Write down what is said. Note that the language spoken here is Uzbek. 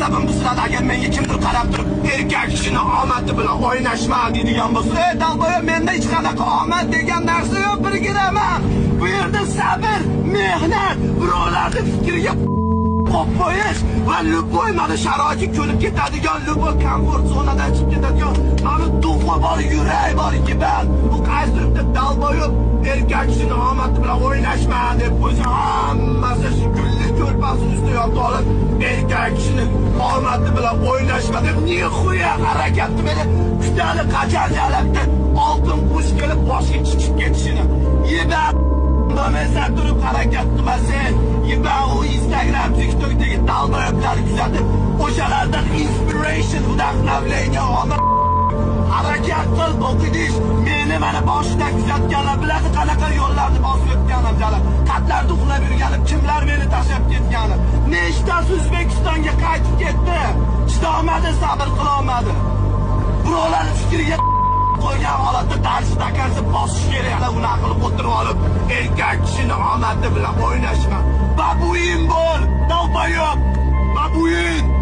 asabim buziladi agar menga kimdir qarab turib erkak kishini omadi bilan o'ynashma deydigan bo'lsa, dalboya menda hech qanaqa omad degan narsa yo'q, bilgiraman. Bu yerda sabr, mehnat, birovlarning fikriga qo'p qo'yish va luboy mana sharoitga ko'nib ketadigan, luboy komfort zonadan chiqib ketadigan, mana duxo bor, yurak bor ekan. Bu qaysidir dalboyib erkak kishini omadi bilan o'ynashma deb o'zi hammasi shu gulli ko'rpasi ustida yotib olib, erkak kishini omadi bilan o'ynashma deb nihoya harakatni meni kutadi qachanjalabdi. Oltin qush kelib boshga chiqib ketishini. Yeba Domesa turib harakat qilmasin. Yeba u Instagram, TikTokdagi dalboyoblarni kuzatib, o'shalardan inspiration, vdохновление olib harakat qil, o'qidish. Meni mana boshidan kuzatganlar biladi qanaqa yo'llarni bosib o'tganim, jala. Qatlarda uxlab yurganim, kimlar meni tashlab ketganim. Nechtasi O'zbekistonga qaytib ketdi. Chidolmadi, sabr qila olmadi. Birovlarning fikriga qo'ygan holatda darsi bosish kerak. Uni qilib o'tirib olib, erkak kishini omadi bilan o'ynashma. Babuin bo'l, dalboyob. Babuin.